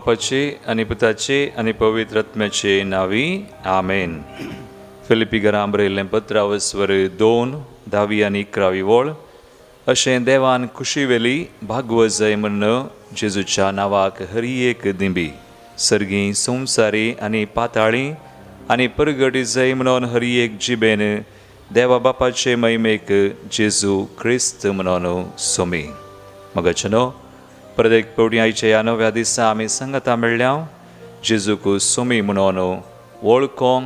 बापाचे आणि पुताचे आणि पवित्र आत्म्याचे नावी आमेन. फिलिपी घरां बरयल्लें पत्रावस्वर 2:10 आनी 11 वळ. अशें देवान खुशी वेली भागवत जाय म्हणून जेजूच्या नांवाक हरी एक दिंबी सर्गी संवसारी आनी पाताळी आनी परगटी जाय म्हणून हरी एक जिबेन देवा बापाचे महिमेक जेजू क्रिस्त म्हणून सोमी. मगचनो प्रत्येक पवडी आयच्या ह्या नव्या दिसा आमी सांगता मेळ्ळ्या जेजूक सोमी म्हणून वळखोंक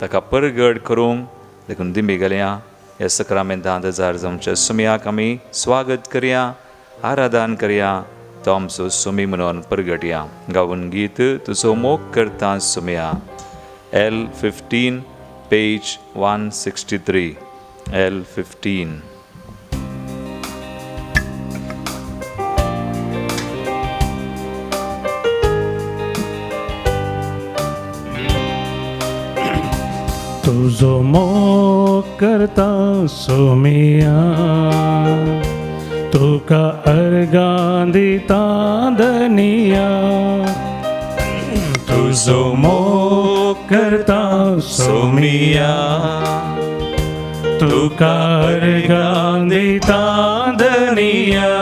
ताका परगट करूंक देखून दिंबी घालया. ह्या सक्रामेंतांत हजार जावच्या सोमयाक आमी स्वागत करया, आराधन करया, तो आमचो सोमी म्हणून परगटया. गावून गीत तुजो मोग करता सोमया. L15 page 163. L15. तुझो मोग करता सोमिया, तुका अर्गां दिता दनिया. तुझो मोग करता सोमिया, तुका अर्गां दिता दनिया.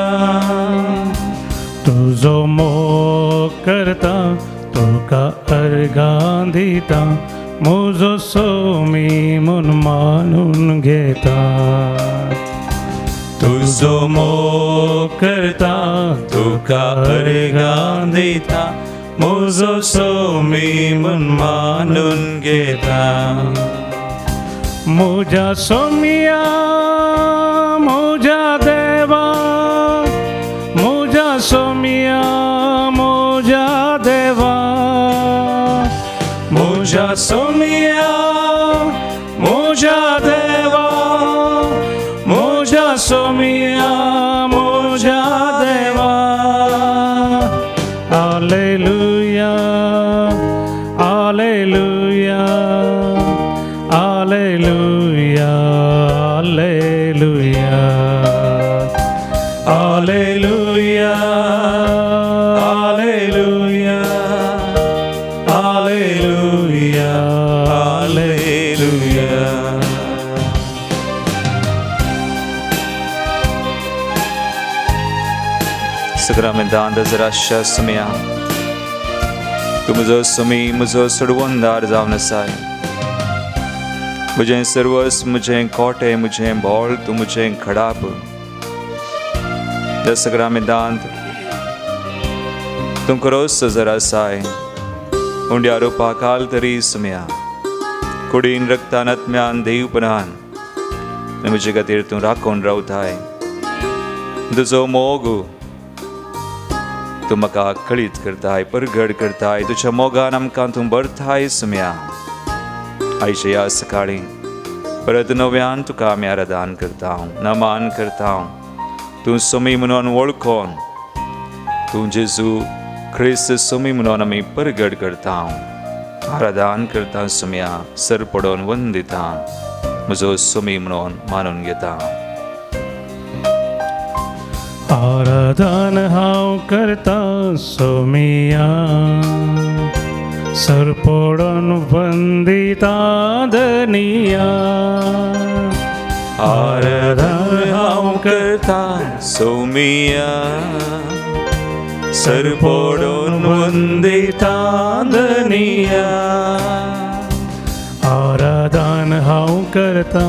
तुझो मोग करता तुका अर्गां दिता, मुजो सोमी म्हूण मानून घेता. तुजो मोग करता तुका अर्गां दिता, मुजो सोमी म्हूण मानून घेता. म्हज्या सोमिया म्हज्या देवा, म्हज्या सोमिया म्हज्या देवा. म्हज्या सोमिया म्हज्या देवा, म्हज्या सोमिया म्हज्या देवा. Hallelujah hallelujah hallelujah hallelujah hallelujah hallelujah hallelujah hallelujah. सक्रामेंतांत हजाराच्या सोमया तूं म्हजो सोमी, म्हजो सोडवणदार जावन आसाय. म्हजें सर्वस, म्हजें कोटे, म्हजें बोळ, तूं म्हजें खडाप. ह्या सक्रामेंतांत तूं खरोच हजर आसाय. उंड्या रोपाक काल तरी सोमया, कुडीन रक्तान आत्म्यान देवपणान म्हजे खातीर तूं राखून रावताय. तुजो मोग तूं म्हाका कळीत करताय, परगड करताय. तुज्या मोगान आमकां तूं भरताय सोमया. आयच्या ह्या सकाळी परत नव्यान तुका आमी आराधन करता, नमान करता. तूं सोमी म्हणून वळखोन तूं जेजू क्रिस्त सोमी म्हणून आमी परगड करता, आराधन करता सोमया. सर पडोवन वंदिता, म्हजो सोमी म्हणून मानून घेता. आराधन हांव करता सोमिया, सर पडोवन वंदिता दनिया. आराधन हांव करता सोमया, सर पडोवन वंदिता दनिया. आराधन हांव करता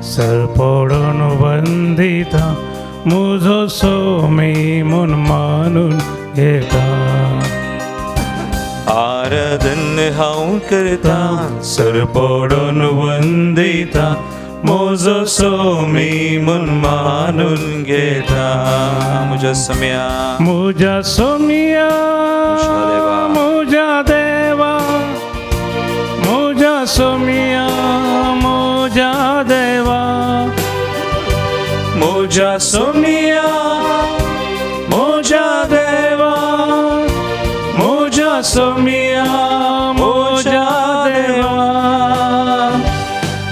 सर पडोवन वंदिता, मुजो सोमी म्हूण मानून घेता. आराधन हांव करता सर पडोवन वंदिता, म्हजो सोमी म्हूण मानून घेता. म्हज्या सोमया म्हज्या सोमिया म्हज्या देवा, म्हज्या सोमिया म्हज्या देवा. म्हज्या सोमया म्हज्या देवा, म्हज्या सोमिया म्हज्या देवा.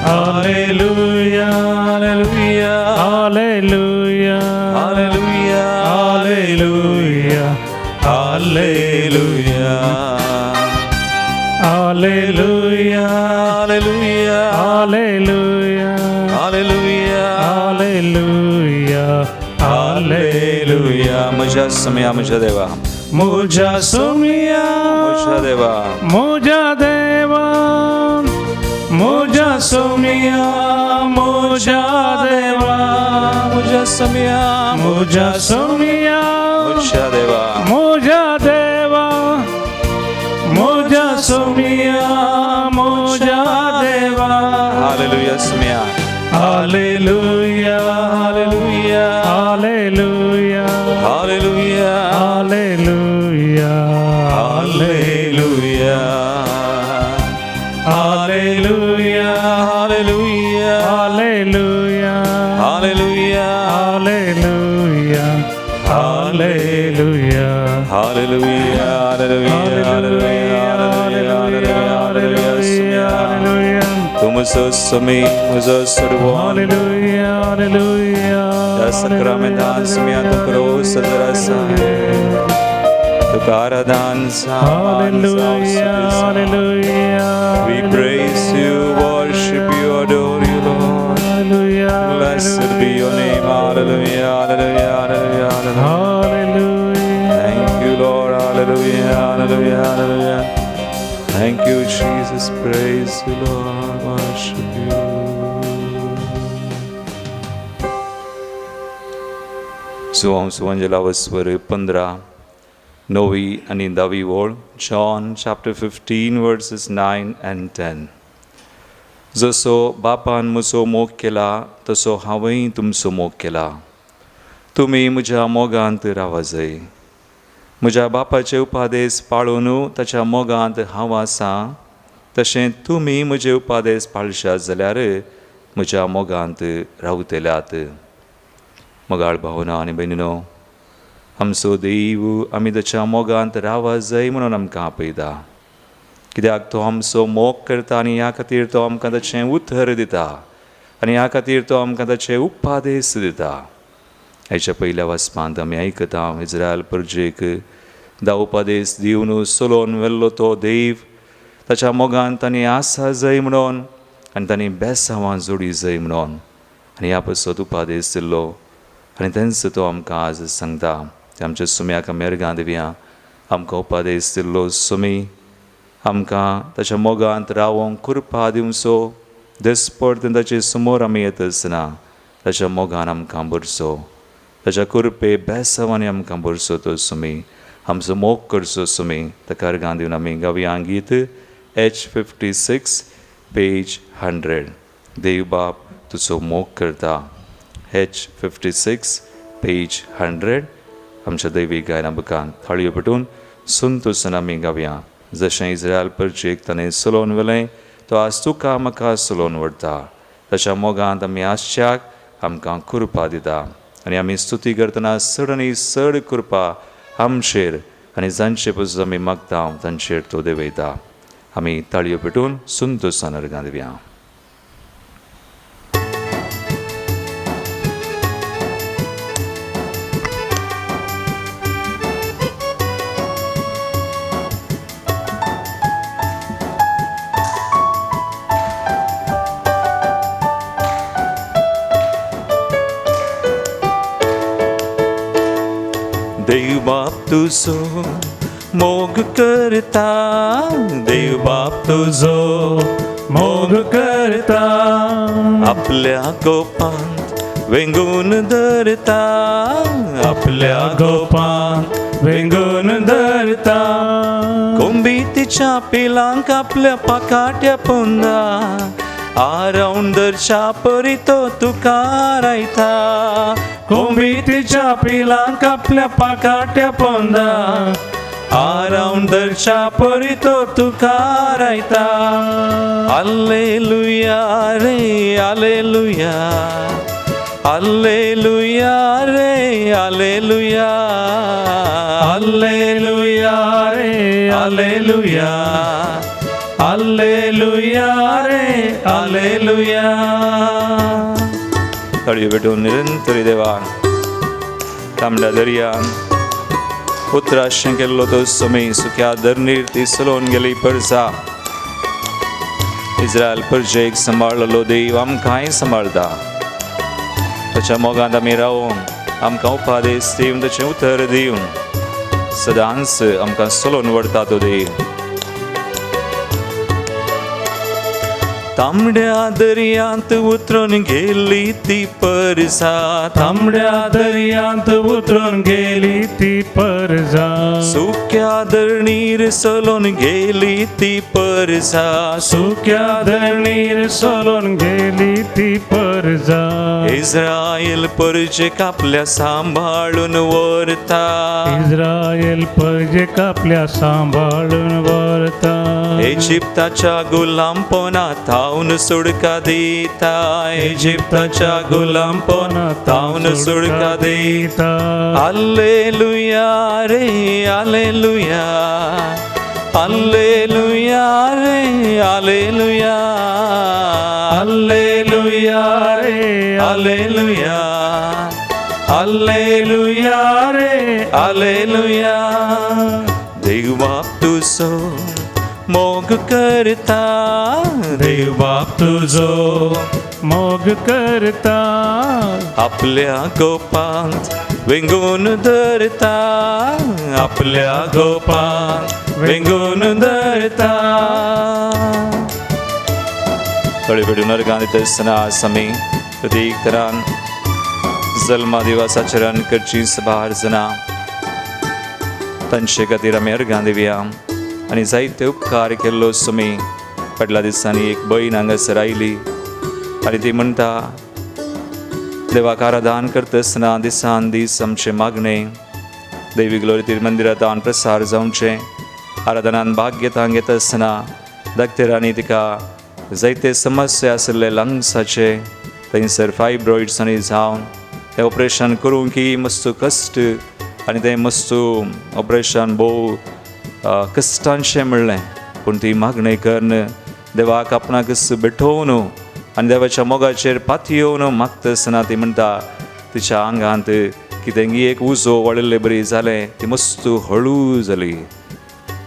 Hallelujah hallelujah hallelujah hallelujah hallelujah hallelujah. Hallelujah. Hallelujah. Hallelujah. Hallelujah. Hallelujah. Hallelujah. मुझा समया मुझा देवा. मुझा सुमिया मुझा देवा. मुझा देवा मुझा सुमिया मुझा देवा मुझा समया मुझा सुमिया मुझा देवा. मुझा देवा मुझा सुमिया मुझा देवा Hallelujah समया. Hallelujah. Hallelujah. Hallelujah. Hallelujah. Hallelujah. Hallelujah. Hallelujah. Hallelujah. Hallelujah. Hallelujah. Hallelujah. Hallelujah. Hallelujah. Hallelujah. Hallelujah. तुम सो समी मुझे सर्वों Hallelujah. Hallelujah. सक्रमेदान समिया तो करो सदरसा है तो कारदान Hallelujah. Hallelujah. We praise you, worship you, adore you, Lord. Hallelujah. Blessed be your name. Hallelujah. Hallelujah. Hallelujah. Hallelujah. Thank you, Lord. Hallelujah. Hallelujah. Hallelujah. Thank you, Jesus. Praise you, Lord. Worship you. सुवांजलावस्वर 15 9वी आणि 10वी ओळ. John chapter 15 verses 9 and 10. जसो बापान म्हजो मोग केला तसो हांवय तुमचो मोग केला. तुमी म्हज्या मोगांत रावा जाय. म्हज्या बापाचे उपादेश पाळून ताच्या मोगांत हांव आसां तशें तुमी म्हजे उपादेश पाळशात जाल्यार म्हज्या मोगांत रावतल्यात. मोगाळ भावना आनी भयणीनो, आमचो देव आमी ताच्या मोगांत रावा जाय म्हणून आमकां आपयता. कित्याक तो आमचो मोग करता आनी ह्या खातीर तो आमकां ताचें उतर दिता आनी ह्या खातीर तो आमकां ताचे उपादेश दिता. हेच्या पयल्या वाचपांत आमी आयकता इस्रायल प्रजेक 10 उपादेश दिवन सोलोवन व्हेल्लो तो देव ताच्या मोगांत तांणी आसा जाय म्हणून आनी तांणी बेसांवां जोडी जाय म्हणून आनी ह्या पासत उपादेश दिल्लो आनी तेंच तो आमकां आज सांगता. आमच्या सुम्याक आमी अर्गां दिवया. आमकां उपादेश दिल्लो सुमी आमकां ताच्या मोगांत रावोंक कृपा दिवचो. दिसपरत ताचे समोर आमी येत आसतना ताच्या मोगान आमकां भरचो. ताच्या कृपे बेसांवांनी आमकां भरचो तो सुमी. आमचो मोग करचो सुमी. ताका अर्गां दिवन आमी गावया गीत H56 पेज 100. देव बाप तुजो मोग करता. H56 page 100. आमच्या दैवीक गायना बुकान थाळयो पेटून सुंतूसन आमी गावया. जशें इस्रायल प्रजेक ताणें सोलोवन व्हेलें तो आज तुका म्हाका सोलोवन व्हरता. ताच्या मोगांत आमी आसच्याक आमकां कृपा दिता आनी आमी स्तुती करतना चड आनी चड कृपा आमचेर आनी जांचे पसून आमी मागता तांचेर तो देवयता. आमी ताळयो पेटून सुंतूसन अर्गां दिवया. देव बाप तुझो मोग करता. देव बाप तुझो मोग करता आपल्या गोपांत वेंगून धरता. आपल्या गोपान वेंगून धरता. कोंबी तिच्या पिलांक आपल्या पाकाट्या पोंदा. आरावंदरच्या परी तो तुका रायता. कोंबी तिच्या पिलांक आपल्या पाकाट्या पोंदा. आरावंदरच्या परी तो तुका रायता. हालेलुया रे हालेलुया. हालेलुया रे हालेलुया. हालेलुया रे हालेलुया. हालेलुया रे हालेलुया. तळयो पेटून निरंतरी देवान तांबड्या दर्यान उतराशें केल्लो तो समय सुक्या धरणीर ती चलोवन गेली परसा. इस्रायल प्रजेक सांबाळलो देव आमकांय सांबाळता ताच्या मोगांत आमी रावून आमकां उपादेस दिवन ताचें उतर दिवन सदांच आमकां चलोवन व्हरता तो देव तांबड्या दर्यांत उतरून गेली ती परसा तांबड्या दर्यांत उतरून गेली ती परजा सुक्या धरणीर चलोवन गेली ती परसा सुक्या धरणीर सोलून गेली ती परजा इस्रायल परजेक आपल्या सांभाळून व्हरता इस्रायल परजेक आपल्या सांभाळून व्हरता इजिप्ताच्या गुलामपणात तावन सुडका दिता इजिप्ताच्या गुलामपणात तावन सुडका दिता हालेलुया रे हालेलुया हालेलुया रे हालेलुया हालेलुया रे हालेलुया हालेलुया रे हालेलुया देव बाप तुझो मोग करता देव बाप तुझो मोग करता आपल्या गोपांत वेंगून धरता आपल्या गोपांत वेंगून धरता थोडी भेटून अर्गांत आसतना आमी प्रत्येक तरान जल्मा दिवसाचे रण करची सभा अर्जना तांचे खातीर आमी अर्गां दिवया आनी जायते उपकार केल्लो सुमी फाटल्या दिसांनी एक भयण हांगासर आयली आनी ती म्हणटा देवाक आराधन करता आसतना दिसान दीस आमचे मागणे दैवी ग्लोरीतीर मंदिरांत हांव प्रसार जावचे आराधनान भाग घेता आसतना दाक्तेरांनी तिका जायते समस्या आशिल्ले लंग्साचे थंयसर फायब्रॉइड्स आनी जावन तें ऑपरेशन करूंक की मस्त कश्ट आनी तें मस्त ऑपरेशन भोव कश्टांचें म्हणलें पूण ती मागणी करन देवाक आपणाकच बेठोवन आनी देवाच्या मोगाचेर पातयेवन मागता आसतना ती म्हणटा तिच्या आंगांत कितें एक उजो वळिल्लें बरी जालें ती मस्त हळू जाली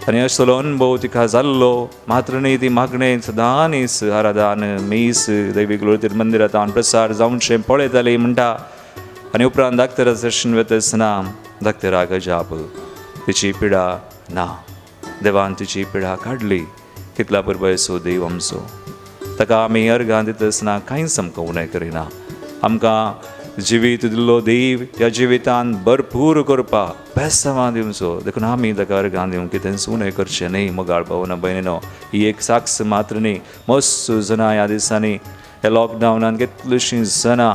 आनी असलो अनुभव तिका जाल्लो मात्र न्ही ती मागणें सदांच आराधन मीस दैवी ग्लोरीतीर मंदिरांत हांव प्रसार जावचें पळयताली म्हणटा आनी उपरांत दाक्तराचें दर्शन वता आसतना दाक्तराक अजाप तिची पिडा ना देवान तिची पिडा काडली कितला पुरबयसो देव आमचो ताका आमी अर्गां दिता आसतना कांयच आमकां उणें करिना आमकां जिवीत दिल्लो देव ह्या जिवितान भरपूर करपाक बेसांवां दिवचो देखून आमी ताका अर्गां दिवंक कितेंच उणें करचें न्ही मोगाळ भावना भयणीनो ही एक साक्ष मात्र न्ही मस्त जाणां ह्या दिसांनी ह्या लॉकडावनान कितलींशीं जाणां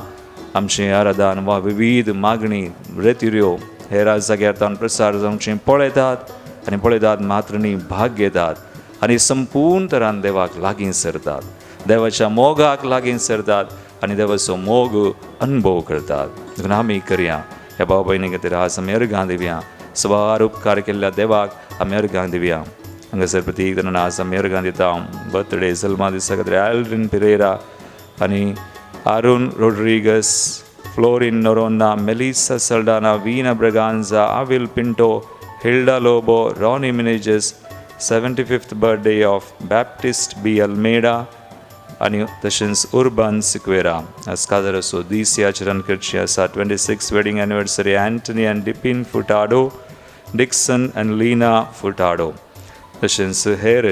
आमचें आराधन वा विविध मागणी रेतिऱ्यो हेर जाग्यार तावन प्रसार जावचें पळयतात आनी पळयतात मात्र न्ही भाग घेतात आनी संपूर्ण तरान देवाक लागीं सरतात देवाच्या मोगाक लागीं सरतात आनी देवाचो मोग अनुभव करतात देखून आमी करया ह्या भाव भयणी खातीर आज आमी अर्गां दिवया सवार उपकार केल्ल्या देवाक आमी अर्गां दिवया हांगासर प्रत्येक जाणां आज आमी अर्गां दिता बर्थडे जल्मा दिसा खातीर एल्ड्रीन पिरेरा आनी Arun Rodrigues Florin Noronha Melissa Saldanha Veena Braganza Avil Pinto Hilda Lobo Ronnie Menezes 75th birthday of Baptist B Almeida आनी तशेंच उर्बान सिक्वेरा आज काजार असो दीस आचरण करची आसा 26 wedding anniversary Antony and Dipin Furtado Dixon and Leena Furtado तशेंच हेर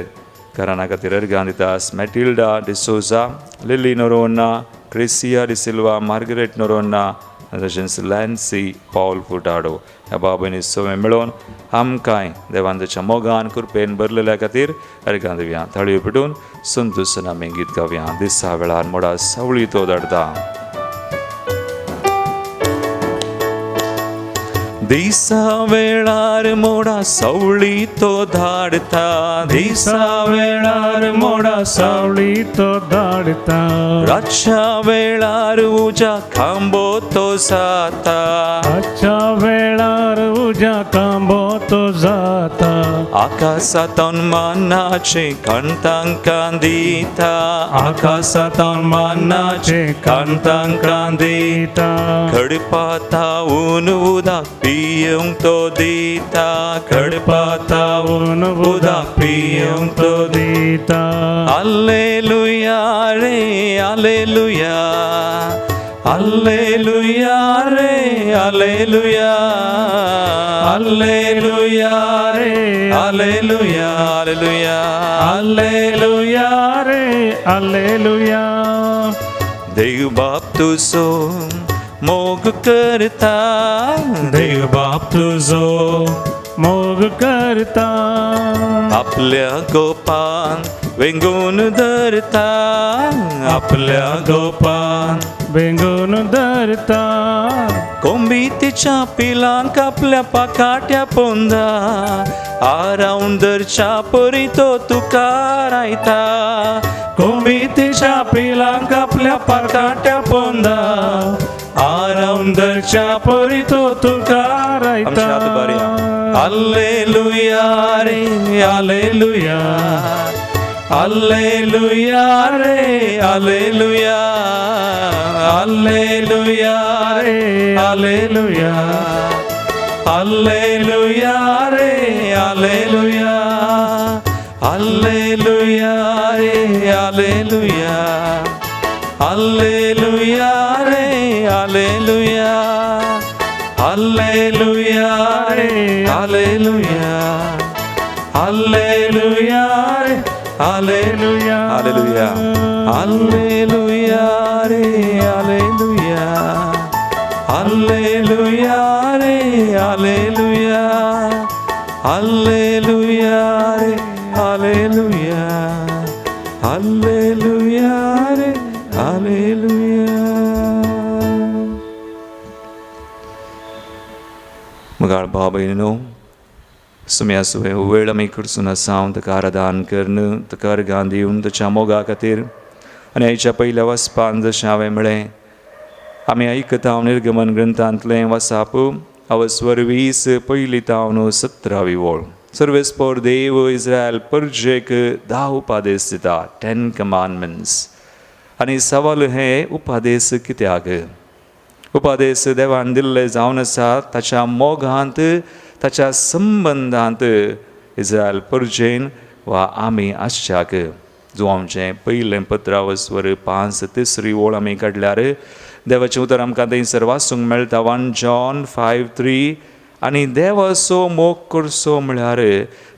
घराणा खातीर अर्गां दितात मॅटिल्डा डिसोजा लिली नोरोना क्रिसिया डिसिल्वा मार्गरेट नोरोना तशेंच लॅन्सी पॉल फुटाडो ह्या भाव भयणी सगळे मेळोवन आमकांय देवान ताच्या मोगान कृपेन भरलेल्या खातीर अर्गां दिवया थाळयो पेटून संतोषन आमी गीत गावया दिसा वेळार मोडा सावळी तो धाडटा दिसा वेळार मोडा सावळी तो धाडता दिसा वेळार मोडा सावळी तो धाडता रातच्या वेळार उजा खांबो तो जाता रातच्या वेळार उजा खांबो तो जाता आकाशांतून मानाचे कण तांकां दिता आकाशांतून मानाचे कण तांकां दिता खडपातावून उदक पियूंक तो दिता कडपातावून उदक पियूंक तो दिता. हालेलुया रे हालेलुया हालेलुया रे हालेलुया हालेलुया रे हालेलुया हालेलुया हालेलुया रे हालेलुया. देव बाप तुझो मोग करता देव बाप तुझो मोग करता. आपल्या गोपान वेंगून धरता आपल्या गोपान बेंगून धरता. कोंबी तिच्या पिलांक आपल्या पाकाट्या पोंदा आरावंदरच्या परी तो तुका रायता. कोंबी तिच्या पिलांक आपल्या पाकाट्या पोंदा आरावंदरच्या परी तो तुका रायता. हालेलुया रे हालेलुया हालेलुया रे हालेलुया हालेलुया रे हालेलुया हालेलुया रे हालेलुया हालेलुया रे हालेलुया हालेलुया रे हालेलुया हालेलुया रे हालेलुया हालेलुया रे हालेलुया हालेलुया हालेलुया रे हालेलुया हालेलुया रे हालेलुया हालेलुया रे हालेलुया हालेलुया रे हालेलुया. मगाळ भाव बहिणीनो, सुम्यासुवे वेळ आमी कडसून आसांव ताका आराधन करणं ताका अर्गां दिवन ताच्या मोगा खातीर. आनी आयच्या पयल्या वचपान जशें हांवें म्हळें आमी आयकता निर्गमन ग्रंथांतलें वसाप अवस्वर 20 पयली तावन 17वी ओळ. सर्वेस्पर देव इस्रायल परजेक 10 उपादेश दिता 10 कमांडमेंट्स. आनी सवाल हे उपादेश कित्याक? उपादेश देवान दिल्ले जावन आसा ताच्या मोगांत ताच्या संबंधांत इस्रायल परजेन वा आमी आसच्याक. जो आमचें पयलें पत्र अवस्वर 5 तिसरी ओळ आमी काडल्यार देवाचें उतर आमकां थंयसर वाचूंक मेळटा 1 जॉन 5:3. आनी देवाचो मोग करचो म्हळ्यार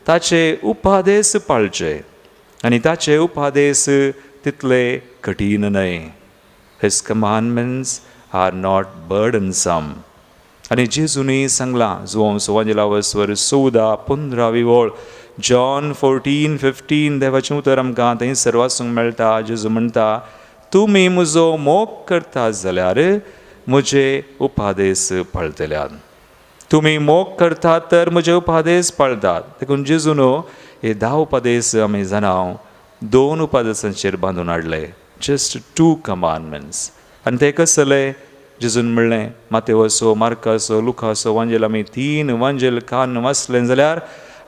ताचे उपादेश पाळचे आनी ताचे उपादेश तितले कठीण न्हय. His commandments are not burdensome. आनी जेजूनय सांगलां जो सुवांजेला अवस्वर 14-15वी ओळ जॉन 14:15 देवाचें उतर आमकां थंयसर वाचूंक मेळटा. जेजू म्हणटा तुमी म्हजो मोग करतात जाल्यार म्हजे उपादेश पाळटल्यात. तुमी मोग करतात तर म्हजे उपादेश पाळटात. देखून जेजून हे 10 उपादेश आमी जाणाव 2 उपादेशांचेर बांदून हाडले. Just 2 commandments. आनी ते कसले? जेजून म्हणलें मातेवाचो मार्काचो लुकाचो वांजेल आमी 3 वांजेल कान वाचलें जाल्यार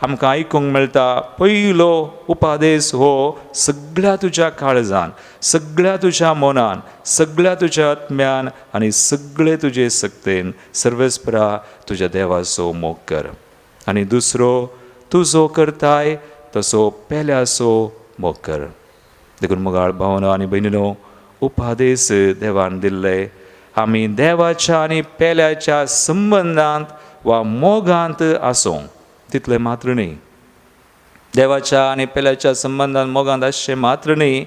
आमकां आयकूंक मेळटा पयलो उपादेश हो सगळ्या तुज्या काळजान सगळ्या तुज्या मनान सगळ्या तुज्या आत्म्यान आनी सगळे तुजे सक्तेन सर्वेस्परा तुज्या देवाचो मोग कर. आनी दुसरो तूं जो करताय तसो पेल्याचो मोग कर. देखून मोगाळ भावनो आनी भयणीनो, उपादेश देवान दिल्ले आमी देवाच्या आनी पेल्याच्या संबंधांत वा मोगांत आसूं तितले मात्र न्ही. देवाच्या आनी पेल्याच्या संबंधान मोगांत आसचें मात्र न्ही,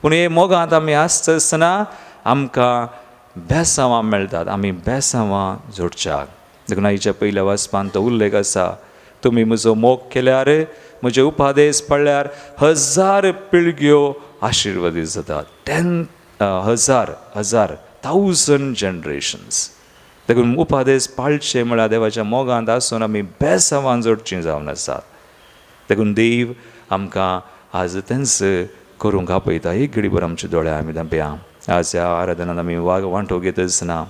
पूण हे मोगांत आमी आसता आसतना आमकां बेसांवां मेळटात. आमी बेसांवां जोडच्याक. देखून आयच्या पयल्या वाचपान तो उल्लेख आसा तुमी म्हजो मोग केल्यार म्हजे उपादेश पाळ्ळ्यार 1000 पिळग्यो आशिर्वादीत जातात. 10,000 जनरेशन्स. देखून उपादेश पाळचे म्हळ्यार देवाच्या मोगांत आसून आमी बेसांवां जोडचीं जावन आसात. देखून देव आमकां आज तेंच करूंक आपयता. एक घडीभर आमच्या दोळ्या आमी धांपया. आज ह्या आराधनांत आमी वांटो घेत आसतना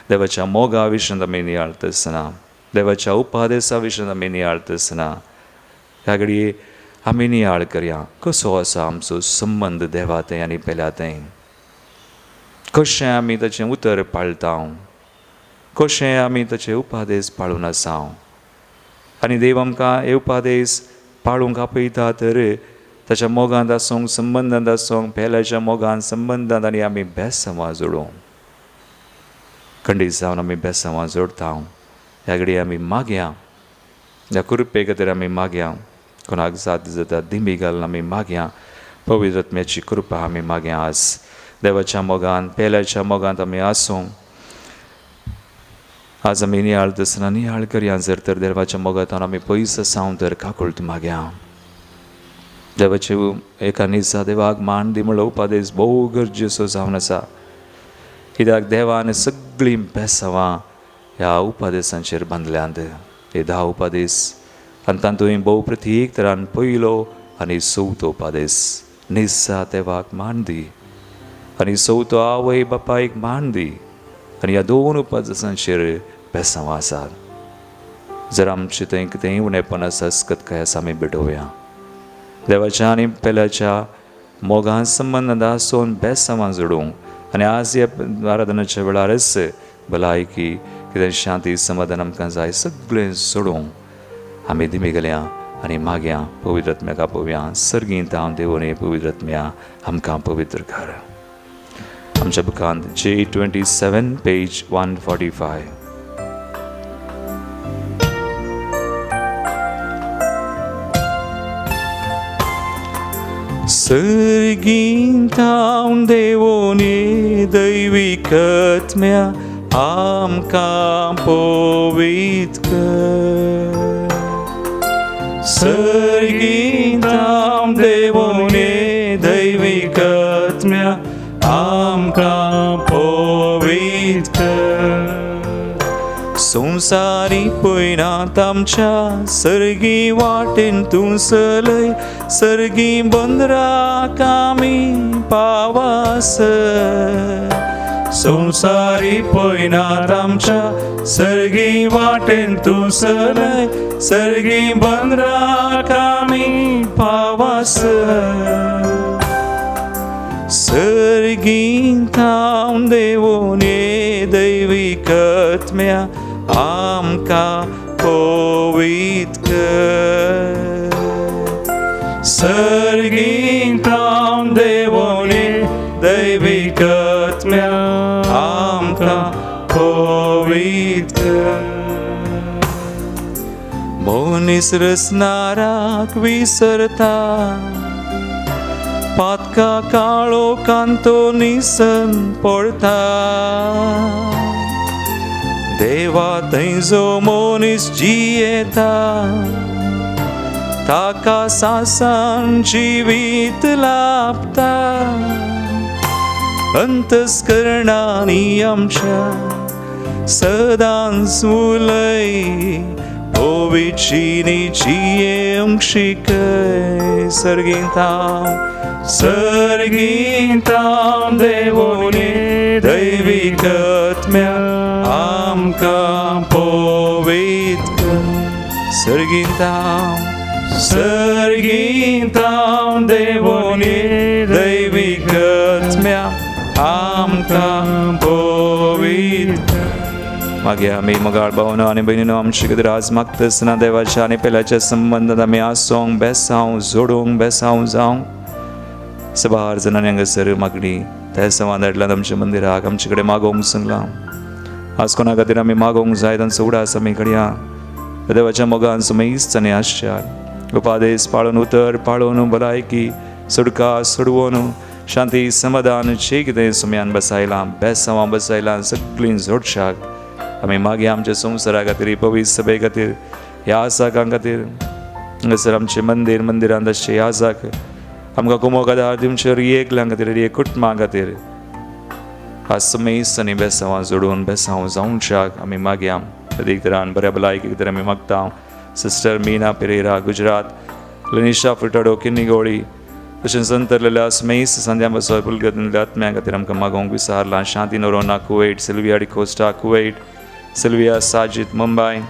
देवाच्या मोगा विशयांत आमी नियाळत आसतना देवाच्या उपादेशा विशयांत आमी नियाळत आसतना ह्या घडये आमी नियाळ करया कसो आसा आमचो संबंद देवा थंय आनी पेल्या थंय. कशें आमी ताचें उतर पाळटा, कशें आमी ताचे उपादेस पाळून आसां. आनी देव आमकां हे उपादेस पाळूंक आपयता तर ताच्या मोगांत आसूंक, संबंदांत आसूंक, पेल्याच्या मोगान संबंदांत आनी आमी बेसांवां जोडूंक. खंडीत जावन आमी बेसांवां जोडटा. ह्या घडये आमी मागया, ह्या कृपे खातीर आमी मागया. कोणाक साथ जाता दिमी घालून आमी मागया. पवित्र आत्म्याची कृपा आमी मागया. आज देवाच्या मोगान, पेल्याच्या मोगांत आमी आसूंक. आज आमी नियाळ दसना नियाळ करया. जर तर देवाच्या मोगांतल्यान आमी पयस आसां तर काकुळट मागया. देवाचे एका निसा देवाक मान दी म्हणलो उपादेस भोव गरजेचो जावन आसा. कित्याक देवान सगळीं बेसांवां ह्या उपादेसांचेर बांदल्यांत. हे 10 उपादेस आनी तातूंत भोव प्रत्येक तरान पयलो आनी चवथो उपादेस निसा देवाक मान दी आनी चवथो आवय बापायक मान दी. आनी ह्या 2 उपादेसांचेर बेसांवां आसात. जर आमचें थंय कितेंय उणेपण आसा काय आसा आमी भेटोवया. देवाच्या आनी पेल्याच्या मोगान संबंदांत आसून बेसांवां जोडूंक. आनी आज ह्या आराधनाच्या वेळारच भलायकी कितें शांती समाधान आमकां जाय सगळें सोडूंक आमी दिमी गेल्या आनी मागया. पवित्र आत्म्याक आपोवया. सर्गींत हांव देवोने पवित्र आत्म्या आमकां पवित्र कर. आमच्या बुकांत J27 पेज 145. सर्गींत हांव देवोने दैवीक आत्म्या आमकां पवित्र कर. सर्गींत हांव देवोने दैवीक आत्म्या आमकां पवित्र कर. संवसारी पयनात आमच्या सर्गी वाटेन तूं चलय. सर्गी बंदराक आमी पावास. संवसारी पयनात आमच्या सर्गी वाटेन तूं चलय. सर्गी बंदराक आमी पावास. सर्गींत हांव देवोने दैवीक आत्म्या आमकां पवित्र कर. सर्गींत हांव देवोने दैवीक आत्म्या आमकां पवित्र कर. मनीस रचणाराक विसरता. पातका काळो कांतो निसन पडटा. देवा थंय जो मनीस जियेता ताका सासान जिवीत लाभता. अंतस्करणांनी आमच्या सदांच उलय. ओविचीनी जियेवंक शिकय. सर्गींत हांव देवोने दैवीक आत्म्या आमकां पवित्र कर. सर्गींत हांव देवोने दैवीक आत्म्या आमकां पवित्र. मागे आमी मोगाळ भावनो आनी भयणीनो आमचे खातीर आज मागतना देवाच्या आनी पेल्याच्या संबंदांत आमी आसूंक बेसांव जोडूंक बेसांव जावंक. सबार जणांनी हांगासर मागणी त्या संवादांतल्यान आमच्या मंदिराक आमचे कडेन मागोवंक सांगलां. आज कोणा खातीर आमी मागोवंक जाय तांचो उडास आमी घडया. देवाच्या मोगान सुमेस्त आनी आश्चर्य उपादेस पाळून उतर पाळून भलायकी सुडका सोडवून शांती समाधान जे कितें सुम्यान बसयलां बेसांवां बसयलां सगळीं जोडशाक आमी मागया. आमच्या संवसारा खातीर पवित्र सभे खातीर ह्या आसाकां खातीर हांगासर आमचें मंदिरांत आसचे आसाक आमकां कुमोक आदार दिवचे एकल्यां खातीर एक कुटुंबां खातीर आज सुमेस्त आनी बेसांवां जोडून बेसांव जावंशाक आमी मागया. एक तरान बऱ्या भलायकी खातीर आमी मागता. सिस्टर मीना पेरेरा गुजरात, लनिशा फुटाडो किन्निगोळी तशेंच अंतरलेल्या स्मेस संध्या बसोय पुलगतल्या आत्म्या खातीर आमकां मागोवंक विसारलां. शांती नोरोना कुवेट, सिल्विया डिकोस्टा कुवेट, सिल्विया साजीद मुंबय,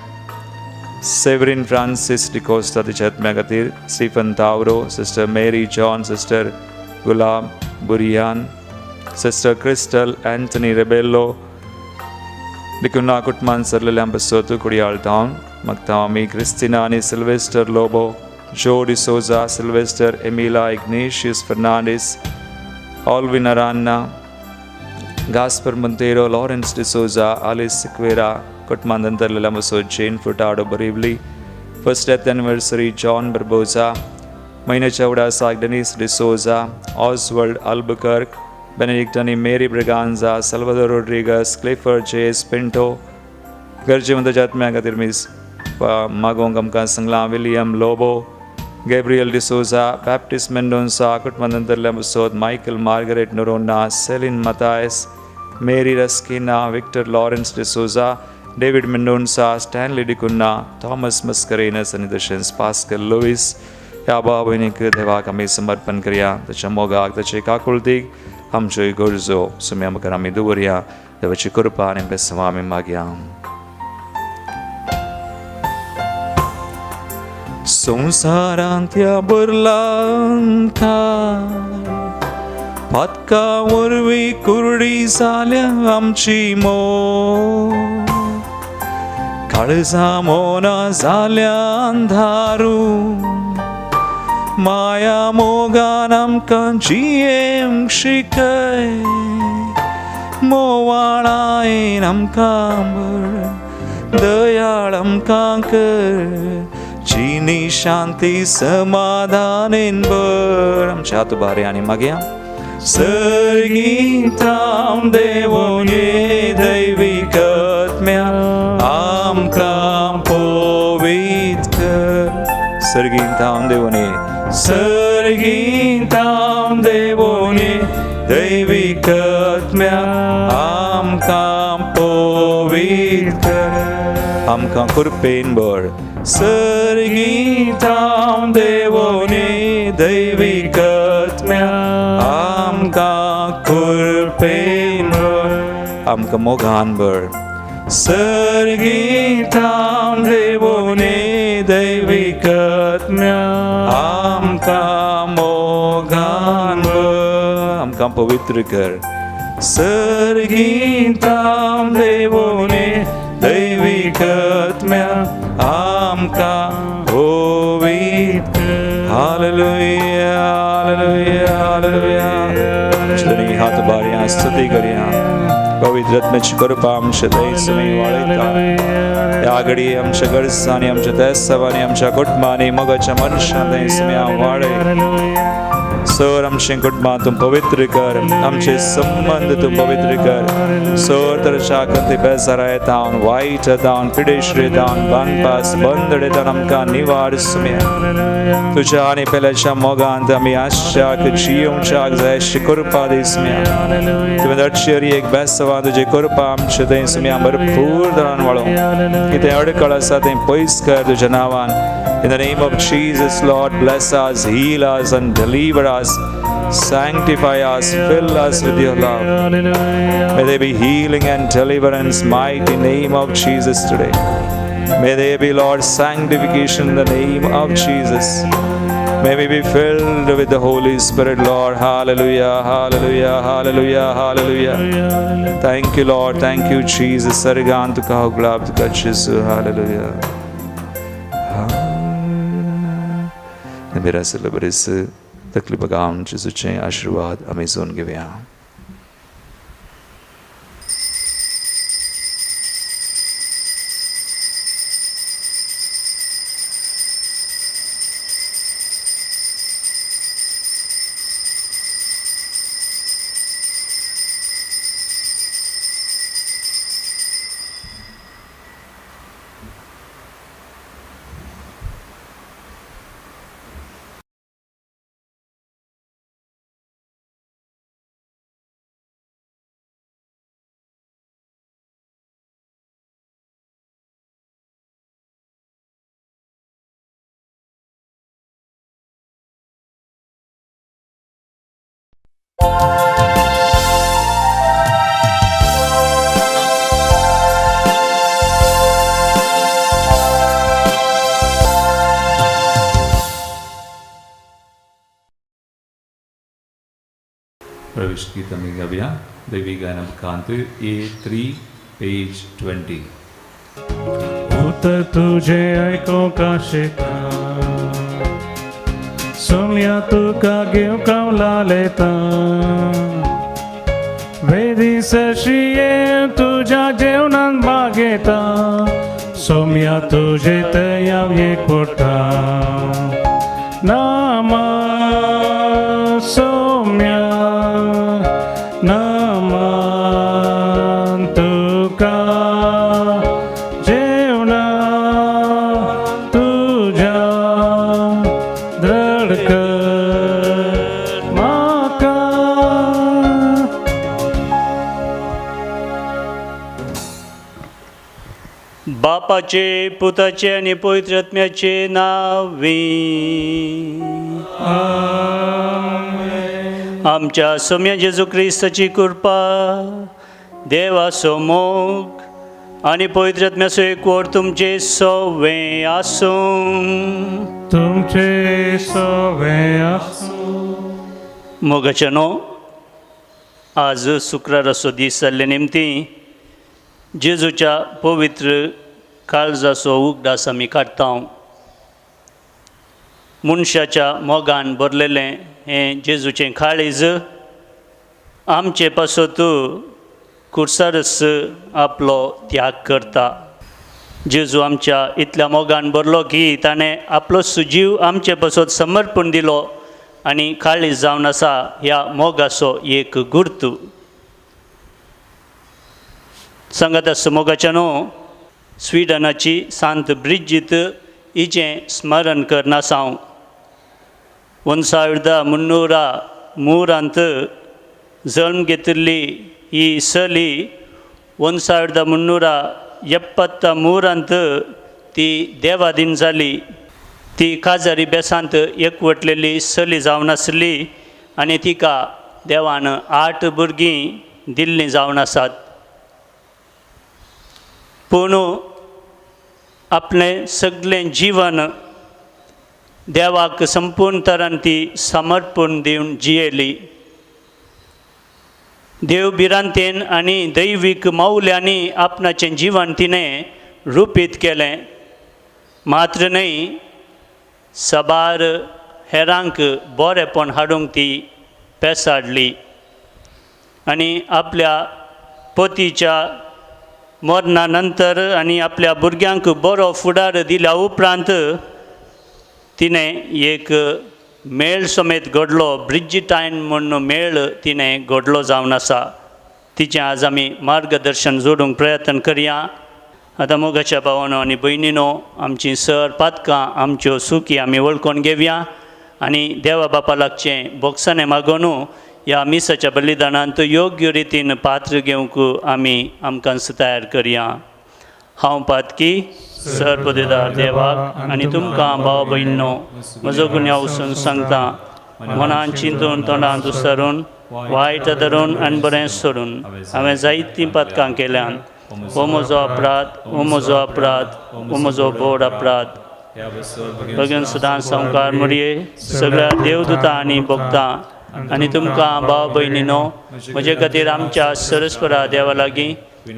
सेवरीन फ्रांसिस डिकोस्टा तिच्या आत्म्या खातीर, Stephen Tauro, sister Mary John, sister Gulab Buriyan, sister Crystal Antony Rebello, Likuna Kutman Sarlalam Basotu Kurial Town, Maktami, Cristinani, Sylvester Lobo, Joe De Souza, Sylvester, Emila, Ignatius Fernandez, Alvin Arana, Gaspar Montero, Lawrence De Souza, Alice Sequeira, Kutmandantar Lamaso, Jane Furtado Baribli, first death anniversary, John Barbosa, Maina Chauda Sak, Denise De Souza, Oswald Albuquerque, Benedictani, Mary Braganza, Salvador Rodriguez, Clifford J. Pinto, Garjimanda Jatmya Gatirmis, Magongam Sangla, William Lobo, Gabriel De Souza, Baptist Mendonça, Kutmandantar Lamusod, Michael Margaret Norona, Celine Matthias, Mary Raskina, Victor Lawrence De Souza, David Mendonça, Stanley Dicunna, Thomas Mascarenas, and the Pascal Lewis, Yaba Winik, Deva Kami Samarpan Kriya, the Chamogak, the Chekakuldig, Hamjoy Gorzo, Sumiamakarami Duria, the Vachikurupan and Besamami Magyam. Sungsarantya burlanka Patka urvi kurdi salya amchi mo Kalza mona salya andharu Maya moganam kanchiem shikai Mowana nam kambar Dayalam kankar Chini Shanti Samadhanin Buram Chatu Bharyani Magyam Sargitam Devonye Devikatmya Amkam Povitkar Sargitam Devonye Sargitam Devonye Devikatmya Amkam Povitkar Amkam Kurpen Bur Sargitam Devone Devikatmya Amka Kurpenbur Amka Moganbur Sargitam Devone Devikatmya Amka Moganbur Amka Pavitrikar Sargitam Devone Devikatmya Amka Ovitkar. Hallelujah, hallelujah, hallelujah. Chudani hath bariyan stuti kariyan. Pavitrat mich kurupam shadai sami walita. Yagadi am shagarsani am shatesavani am shakutmani magachaman shadai sami wale. Sir, am Shinkutma tum Pavitrikar, Amche Samband tum Pavitrikar, Sir Tarshakanti Besarai town, White town, Pidishri town, Banpas, Bandade Tanamka, Nivar Sumia, Tujani Pelesha Moganta, Miasha, Kuchium Chak, Shikurpa Dismia, Tivadachiri, Besava, the Jekurpam, Shadin Sumia, Pur Danwalo, Ite Ardikala Satin Poiskar, the Janavan. In the name of Jesus, Lord, bless us, heal us, and deliver us. Sanctify us, fill us with your love. May there be healing and deliverance, mighty name of Jesus today. May there be, Lord, sanctification in the name of Jesus. May we be filled with the Holy Spirit, Lord. Hallelujah, hallelujah, hallelujah, hallelujah. Thank you, Lord. Thank you, Jesus. Sarigantu kaho glab tu kachisu. Hallelujah. मेरा सिलबरिस तकलीफ गाम जिसुचे आशीर्वाद Amazon के व्या प्रविष्ट की तमी गव्या देवी गायन कांत A3 Page 20. उत्तर तुझे ऐको का शेता सोम्या तुका घेवकावला लेता वेदी सशिये तुझ्या जेवणान बागेता सोम्या तुझे तयाव एक पोटा नामा सोम्या नामा तुका जेवणा तुझ्या दडक माका बापाचे पुताचे आणि पवित्र आत्म्याचे नावे आमच्या सौम्य जेजू ख्रिस्ताची कृपा देवाचो मोग आणि पवित्र आत्म्याचो एकवट तुमचे सगळे आसूं तुमचे सवे आसूं मोगाच्यानो आज शुक्राराचो दीस जाल्ले निमती जेजूच्या पवित्र काळजाचो उगडास आमी काडटा मनशाच्या मोगान भरलेलें हें जेजूचें काळीज आमचे पासत कुर्सारस आपलो त्याग करता जेजू आमच्या इतल्या मोगान भरलो की ताणें आपलो सुजीव आमचे पासत समर्पण दिलो आनी काळीज जावन आसा ह्या मोगाचो एक गुर्तू सांगात आसा मोगाच्यानो स्विडनाची सांत ब्रिजित हिचें स्मरण करना हांव 1303 जल्म घेतिल्ली ही सली 1373 ती देवादीन जाली ती काजारी बेसांत एकवटलेली सली जावन आसली आनी तिका देवान 8 भुरगीं दिल्लीं जावन आसात पूण आपलें सगळें जीवन देवाक संपूर्ण तरान ती समर्पण दिवन जियेली देवबिरांतेन आनी दैवीक मौल्यांनी आपणाचें जीवन तिणें रुपीत केलें मात्र न्हय सबार हेरांक बरेपण हाडूंक ती पेसाडली आनी आपल्या पतीच्या मरणा नंतर आनी आपल्या भुरग्यांक बरो फुडार दिल्या उपरांत तिणें एक मेळ समेत घडलो ब्रिजिटायन म्हणून मेळ तिणें घडलो जावन आसा तिचें आज आमी मार्गदर्शन जोडूंक प्रयत्न करया आतां मोगाच्या भावानो आनी भयणीनो आमचीं सर पातकां आमच्यो सुखी आमी वळखून घेवया आनी देवा बापा लागचें बोगसाणें मागून ह्या मिसाच्या बलिदानांत योग्य रितीन पात्र घेवंक आमी आमकां तयार करया हांव पातकी सर पदवीदार देवाक आनी तुमकां भाव भयणीनो म्हजो गुन्यांव वचून सांगता मनान चिंतून तोंडान दुसरून वायट धरून आनी बरें सोडून हांवें जायतीं पातकां केल्यान हो म्हजो अपराध हो म्हजो बोड अपराध भगवान सदां संवकार मरये सगळ्या देवदूतां आनी भक्तां आनी तुमकां भाव भयणीनो म्हजे खातीर आमच्या सरस्वरा देवा लागीं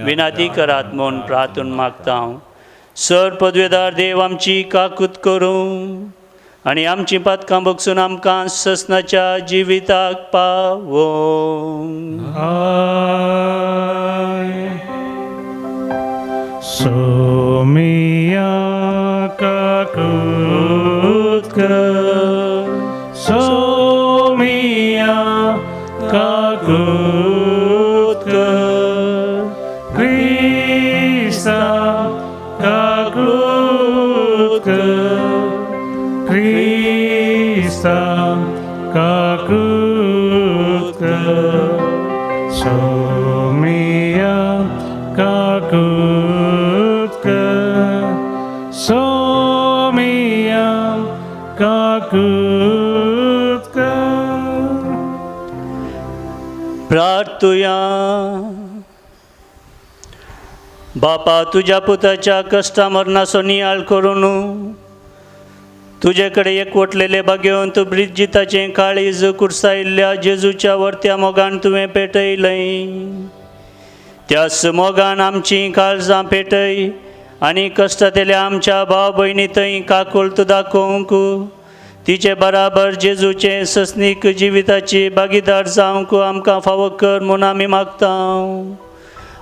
विनाती करात म्हूण प्रार्थून मागता हांव सर पदवेदार देव आमची काकूत करूं आनी आमची पातकां बगसून आमकां ससनाच्या जिविताक पावो सोमिया काकूत सोमिया काकूत क्रिस्ता काकूत क्रिस्ता काकूत सोमिया काकूत सोमिया काकूत प्रार्थुया बापा तुझ्या पुताच्या कष्टा मरणाचो नियाळ करून तुजे कडेन एकवटलेले भाग्यवंत ब्रिजिताचें काळीज कुर्सायिल्ल्या जेजूच्या वर्त्या मोगान तुवें पेटयलें त्याच मोगान आमची काळजां पेटय आनी कश्टांतल्या आमच्या भाव भयणी थंय काकुळत दाखोवंक तिचे बराबर जेजूचे सस्नीक जिविताची भागीदार जावंक आमकां फावो कर म्हूण आमी मागता.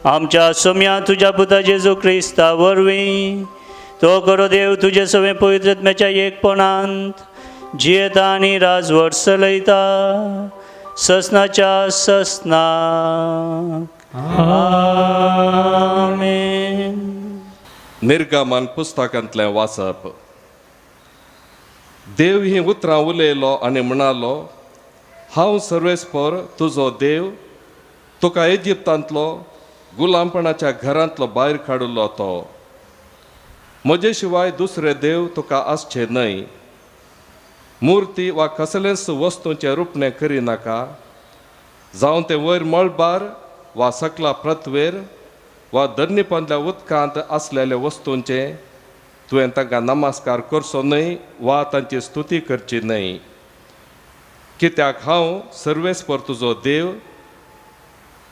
आमच्या सोम्या तुज्या पुता जेजू क्रिस्ता वरवीं तो गरो देव तुजे सवे पवित्र आत्म्याच्या एकपणांत जियेता आनी राजवट चलयता ससनाच्या ससनाक. आमेन. निर्गमन पुस्तकांतलें वाचप. देव ही उतरां उलयलो आनी म्हणालो, हांव सर्वेस्पर तुजो देव, तुका इजिप्तांतलो गुलामपणाच्या घरांतलो भायर काडिल्लो तो. म्हजे शिवाय दुसरे देव तुका आसचे न्हय. मुर्ती वा कसलेंच वस्तूंचें रुपणें करिनाका, जावं तें वयर मळबार वा सकला प्रतवेर वा धरणीपंदल्या उदकांत आसलेल्या वस्तूंचें तुवें तांकां नमस्कार करचो न्हय वा तांची स्तुती करची न्हय. कित्याक हांव सर्वेस्पर तुजो देव,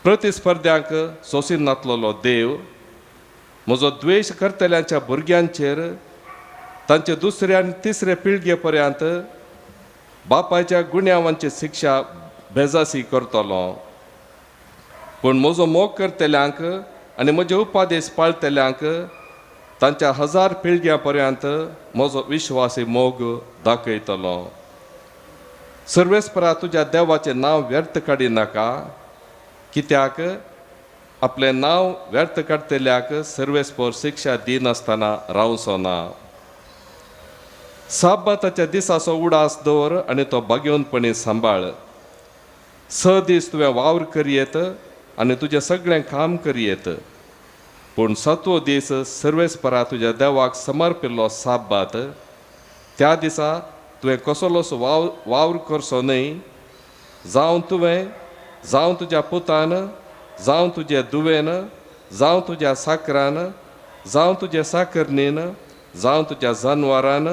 प्रतिस्पर्ध्यांक सोंसीन नातलोलो देव. म्हजो द्वेश करतल्यांच्या भुरग्यांचेर तांचे दुसरे आनी तिसरे पिळगे पर्यंत बापायच्या गुन्यांवांची शिक्षा बेजासी करतलो. पूण म्हजो मोग करतल्यांक आनी म्हजे उपादेश पाळटल्यांक तांच्या 1000 पिळग्यां पर्यंत म्हजो विश्वासी मोग दाखयतलो. सर्वेस्परा तुज्या देवाचें नांव व्यर्थ काडिनाका, कित्याक आपलें नांव व्यर्थ काडटल्याक सर्वेस्पर शिक्षा दिनासतना रावचो ना. साबाताच्या दिसाचो उडास दवर आनी तो बागेवनपणी सांबाळ. 6 दीस तुवें वावर करयेत आनी तुजें सगळें काम करयेत. पूण 7वो दीस सर्वेस्परा तुज्या देवाक समर्पिल्लो साबात. त्या दिसा तुवें कसलोच वावर करचो न्हय. जावं तुवें, जावं तुज्या पुतान, जावं तुजे दुवेन, जावं तुज्या साकरान, जावं तुजे साकरणीन, जावं तुज्या जानवरान,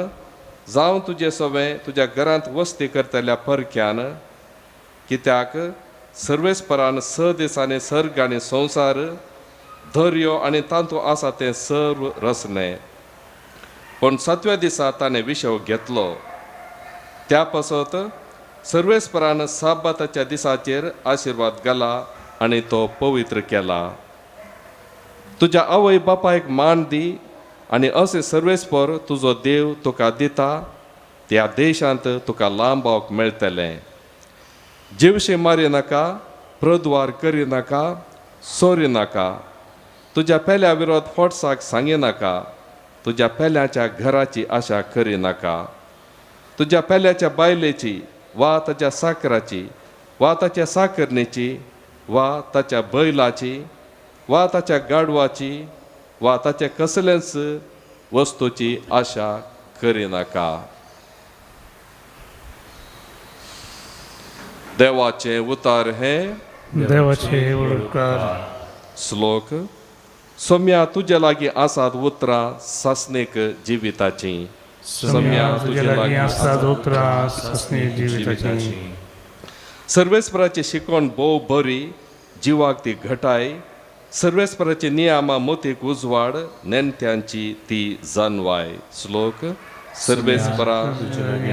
जावं तुजें सवें तुज्या घरांत वस्ती करतल्या परक्यान. कित्याक सर्वेस्परान 6 दिसांनी सर्ग आनी संवसार, दर्यो आनी तांतू आसा तें सर्व रचलें. पूण 7व्या दिसा ताणें विशव घेतलो. त्या पासत सर्वेस्परान साबाताच्या दिसाचेर आशिर्वाद घाला आनी तो पवित्र केला. तुज्या आवय बापायक मान दी आनी अशें सर्वेस्पर तुजो देव तुका दिता त्या देशांत तुका लांबावक मेळटलें. जिवशे मारिनाका, प्रद्वार करिनाका, सोरिनाका, तुज्या पेल्या विरोध फोडसाक सांगिनाका, तुज्या पेल्याच्या घराची आशा करिनाका. तुज्या पेल्याच्या बायलेची वा ताच्या साकराची वा ताच्या साकरणीची वा ताच्या बैलाची वा ताच्या गाडवाची वा ताच्या कसलेंच वस्तूची आशा करिनाका. देवाचे उतार हे देवाचे उडकार. श्लोक. सोम्या तुजे लागीं आसात उतरां सासणीक जिविताची. सोम्या तुजे लागीं आसात उतरां सासणीक जिविताची. सर्वेस्पराची शिकवण भोव बरी, जिवाक ती घटाय. सर्वेस्पराची नियमां मोतीक उजवाड, नेणत्यांची ती जानवाय. श्लोक. सर्वेस्परा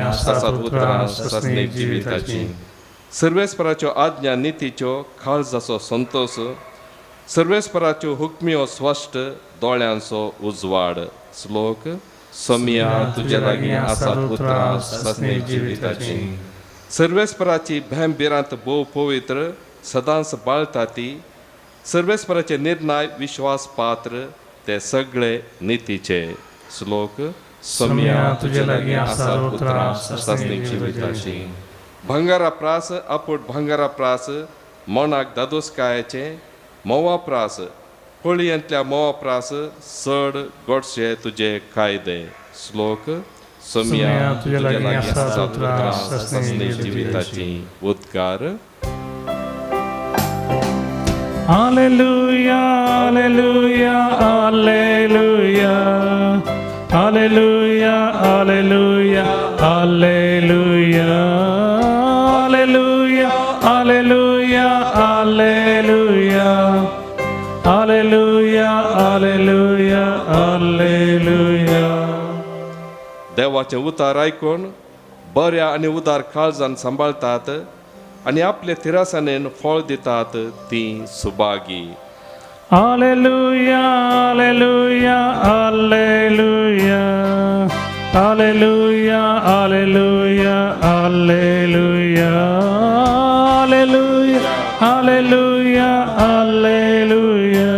आसात उतरां सासणीक जिविताची. सर्वेस्पराच्यो आज्ञा नितीच्यो काळजाचो संतोष. सर्वेस्पराच्यो हुक्म्यो स्पश्ट, दोळ्यांचो उजवाड. श्लोक. सोम्या तुजे लागीं आसात उतरां सासणीक जिविताची. सर्वेस्पराची भेंबिरांत भोव पवित्र, सदांच बाळटा ती. सर्वेस्पराचे निर्णय विश्वास पात्र, ते सगळे नितीचे. श्लोक. सोम्या तुजे लागीं आसात उतरां सासणीक जिविताची. भंगारा प्रास आपूट भंगारा प्रास, मोनाक दादोसकायाचे मोवा प्रास, पळयेंतल्या मोवा प्रास, चड गोडशे तुजे कायदे. श्लोक. सोम्या तुजे लागीं आसात उतरां सासणीक जिविताची. उद्गार. Hallelujah hallelujah hallelujah hallelujah hallelujah hallelujah hallelujah hallelujah hallelujah देवाचें उतार आयकून बऱ्या आनी उदार काळजान सांबाळटात आनी आपले तिरासानेन फळ दितात तीं Subhagi. Alleluia, alleluia, alleluia. Alleluia, alleluia, alleluia. Alleluia, alleluia, alleluia.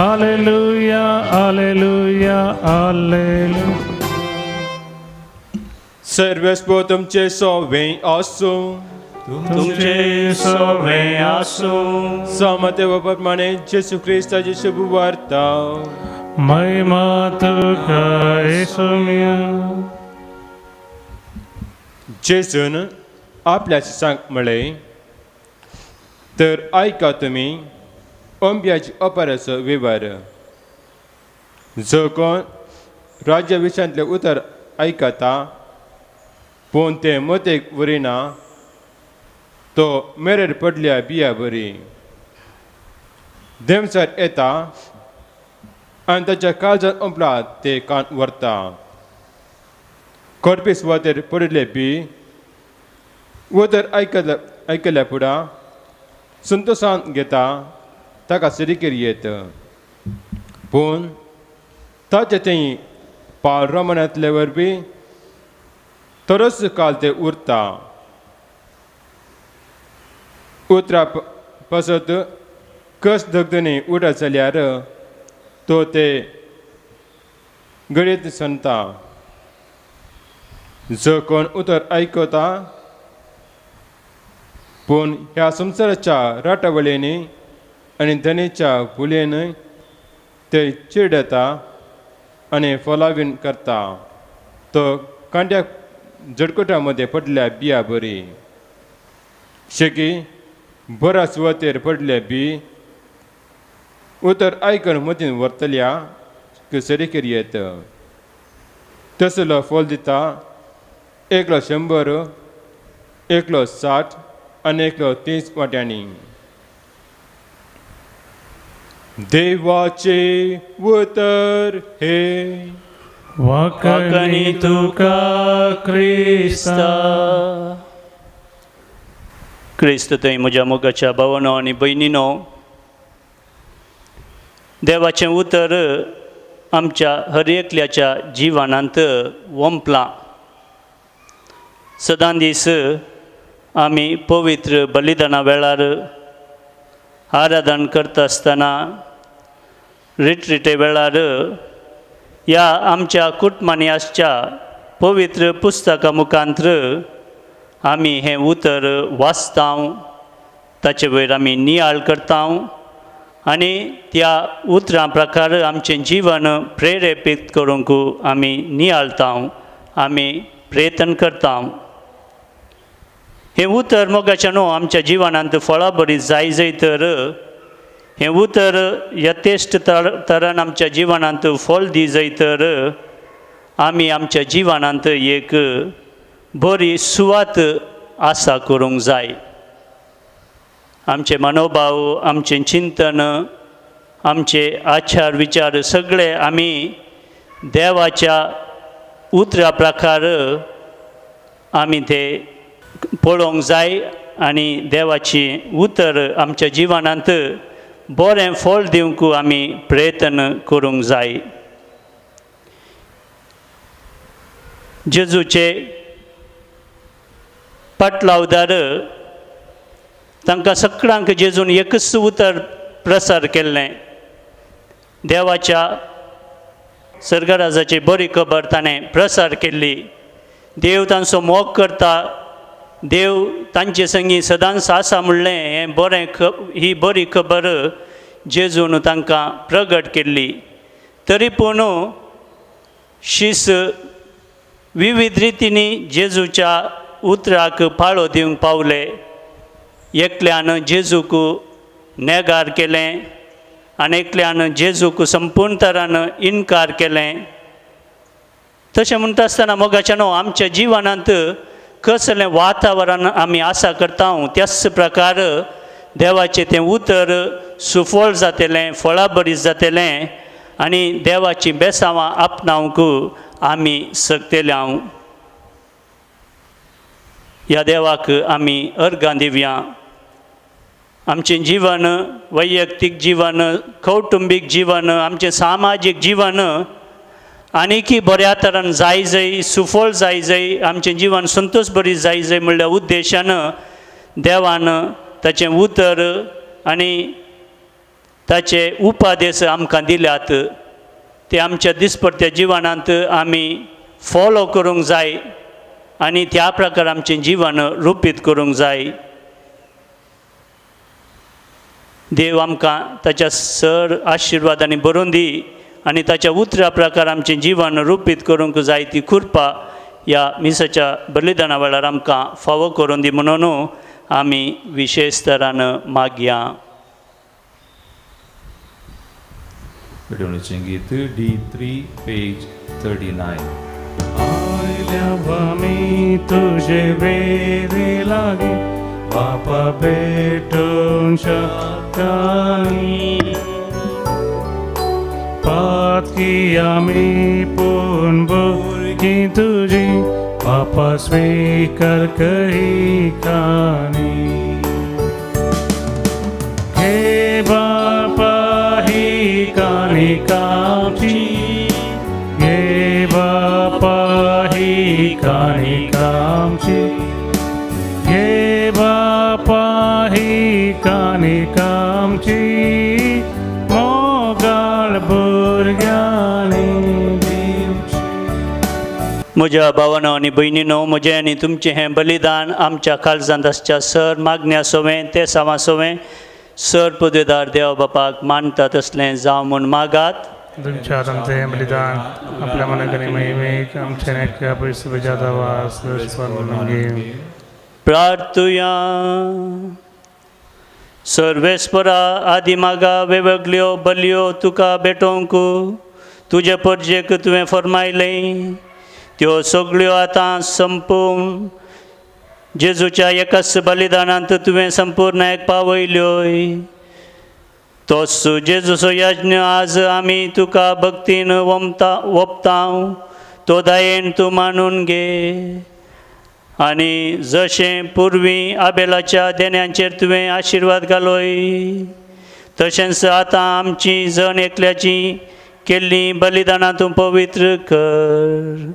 Alleluia, alleluia, alleluia. सर्वस्व तुमचे सोवें आसूं. तुमचे सोवे आसूं. समतेव प्रमाणे जेसू ख्रिस्ताची शुभ वार्ता महिमा तुका येशूमिया. जेसून आपल्या शिसांक म्हळें, तर आयका तुमी ओंब्याची अपाराचो वेव्हार. जो कोण राज्या विशयांतले उतर आयकता पूण ते मतेक वरिना तो मेरेर पडल्या बिया बरी. देमसार येता आनी ताच्या काळजांत ओंपला ते कान व्हरता. करपी सुवातेर पडिल्ले बी उतर आयकल्या पुडा संतोशान घेता ताका सिरिकेर येत. पूण ताचे थंय पाल रमणांतले वरबी तरच काल ते उरता. उतरा पासत कस धगधनी उडत जाल्यार तो ते गडयेंत सनता. जो कोण उतर आयकता पूण ह्या संवसाराच्या राटावळेनी आनी धनीच्या भुलेन ते चिडता आनी फलावीन करता, तो कांड्या जडकोटा मध्ये पडल्या बिया बरी. शेकी बरा सुवातेर पडले बी उतर आयकन मतीन व्हरतल्या सरीकेर येत. तसलो फळ दिता एकलो 100, एकलो 60 आनी एकलो 30 वाट्यांनी. देवाचे उतर हे वाकणी तुका क्रिस्ता. क्रिस्त थंय म्हज्या मोगाच्या भावांनो आनी भयणीनो, देवाचें उतर आमच्या हर एकल्याच्या जिवनांत वंपलां. सदां दीस आमी पवित्र बलिदाना वेळार आराधन करता आसतना रिट्रिटे वेळार ह्या आमच्या कुटमानियासच्या पवित्र पुस्तका मुखांतर आमी हें उतर वाचता, ताचे वयर आमी नियाळ करता आनी त्या उतरां प्रकार आमचें जीवन प्रेरेपीत करूंक आमी नियाळता, आमी प्रयत्न करता. हें उतर मोगाचें न्हू आमच्या जिवनांत फळां बरी जाय तर हें उतर यथेश्ट तरान आमच्या जिवनांत फळ दी जाय तर आमी आमच्या जिवनांत एक बरी सुवात आसा करूंक जाय. आमचे मनोभाव, आमचें चिंतन, आमचे आचार विचार सगळे आमी देवाच्या उतरा प्रकार आमी ते पळोवंक जाय आनी देवाची उतर आमच्या जिवनांत बरें फळ दिवंक आमी प्रयत्न करूंक जाय. जेजूचे पाटलावदार तांकां सगळ्यांक जेजून एकच उतर प्रसार केल्लें. देवाच्या स्वर्गराजाची बरी खबर ताणें प्रसार केल्ली. देव तांचो मोग करता, देव तांचे संगी सदांच आसा म्हणलें हें बरें ही बरी खबर जेजून तांकां प्रगट केल्ली. तरी पूण शीस विविध रितींनी जेजूच्या उतराक पाळो दिवंक पावले. एकल्यान जेजूक नेगार केलें आनी एकल्यान जेजूक संपूर्ण तरान इन्कार केलें. तशें म्हणटा आसतना मोगाचें न्हू आमच्या जिवनांत कसलें वातावरण आमी आसा करता त्याच प्रकार देवाचें तें उतर सुफळ जातलें, फळां बरी जातलें आनी देवाची बेसांवां आपणावंक आमी सकतेले हांव ह्या देवाक आमी अर्गां दिवया. आमचें जीवन, वैयक्तीक जीवन, कौटुंबीक जीवन, आमचें सामाजीक जीवन आनीक बऱ्या तरान जाय जय, सुफळ जाय जय, आमचें जीवन संतोश भरीत जाय जय म्हणल्या उद्देशान देवान ताचें उतर आनी ताचे उपादेश आमकां दिल्यात. ते आमच्या दिसपट्ट्या जिवनांत आमी फॉलो करूंक जाय आनी त्या प्रकार आमचें जीवन रुपीत करूंक जाय. देव आमकां ताच्या सर आशिर्वादांनी भरून दी आनी ताच्या उतरा प्रकार आमचें जीवन रुपीत करूंक जाय ती कृपा ह्या मिसाच्या बलिदाना वेळार आमकां फावो करून दी म्हणून आमी विशेश तरान मागया. मिरवणुकीचें गीत D3 पेज 39. आयल्या आमी तुजे वेरी लागी बापा भेटून शकतानी पातकी आमी पूर्ण भुरगीं तुजी बापा स्वीकार करी कानी. हे बापा ही कानी कामची, हे बापा ही कानी कामची, हे बापा ही कानी कामची मोगाळ भुरग्यांनी दिवची. म्हज्या भावांनो आनी भयणीनो, म्हजें आनी तुमचें हें बलिदान आमच्या काळजांत आसच्या सर मागण्या सोवें ते सावा सोवें सर पदवेदार देव बापाक मानता तसलें जावं म्हूण मागात. तुमच्या आमचें बलिदान आपल्या मनाकनी महिमेक आमचे नेक्या पयस बजादा वास स्वर्ग प्रार्थुया. सर्वेस्परा आदिमागा वेगळ्यो बलयो तुका भेटोवंक तुजे पर्जेक तुवें फरमायलें. त्यो सगळ्यो आतां संपून जेजूच्या एकाच बलिदानांत तुवें संपूर्ण एक पावयल्योय. तोच जेजूचो यज्ञ आज आमी तुका भक्तीन ओपतां. तो दयेन तूं मानून घे आनी जशें पुर्वीं आबेलाच्या देण्यांचेर तुवें आशिर्वाद घालोय तशेंच आतां आमची जण एकल्याची केल्लीं बलिदानां तूं पवित्र कर.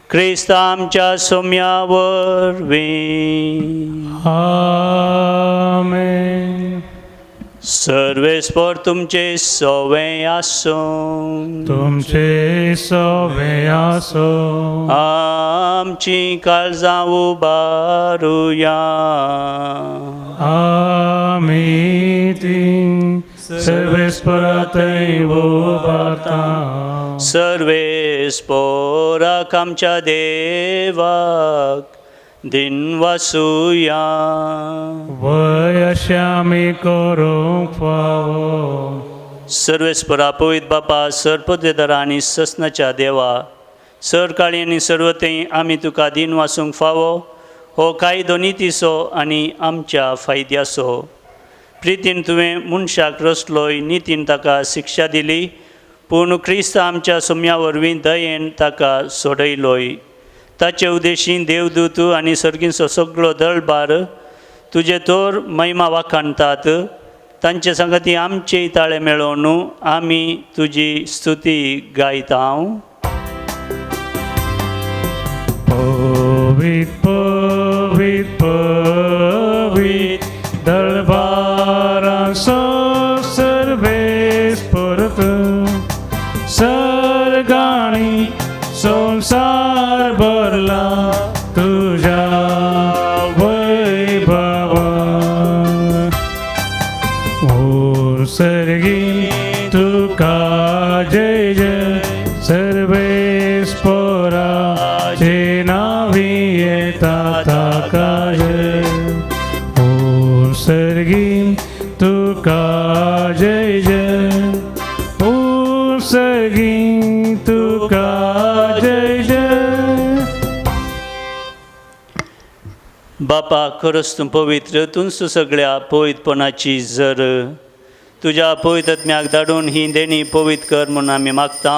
क्रिस्त आमच्या सोम्या वरवीं. आमेन. सर्वेस्पर तुमचे सोवें आसूं. तुमचे सोवें आसूं. आमची काळजां उबारुया. आमी ती सर्वेस्परातय उबारता. सर्वेस्पराक आमच्या देवाक दिनवासुया. वय अशें आमी करूंक फावो. सर्वेस्परा पवित्र बापा सर पदवेदारा आनी ससनाच्या देवा सर काळी आनी सर्वतें आमी तुका दिन वासूंक फावो. हो कायदो नितीचो आनी आमच्या फायद्याचो. प्रितीन तुवें मनशाक रचलोय, नितीन ताका शिक्षा दिली, पूण क्रिस्त आमच्या सोम्या वरवीं दयेन ताका सोडयलोय. ताचे उद्देशीं देवदूत आनी सर्गीचो सगळो दळबार तुजे तोर महिमा वाखाणटात. तांचे संगती आमचेय ताळे मेळोवन आमी तुजी स्तुती गायता. पवित्र पवित्र पवित्र दळबारांचो सर्वेस्पर सर्गाणी संसार भरला तुझ्या वैभवा. ओ सर्गी तुका जय जय सर्वेस्पराचे नावी येता ताका जय. ओ सर्गी तुका जय जय. ओ सर्गी तुका जय जय. बापा खरंच तूं पवित्र, तूंच सगळ्या पवित्रपणाची जर तुज्या पवित्र आत्म्याक धाडून ही देणी पवित्र कर म्हणून आमी मागता.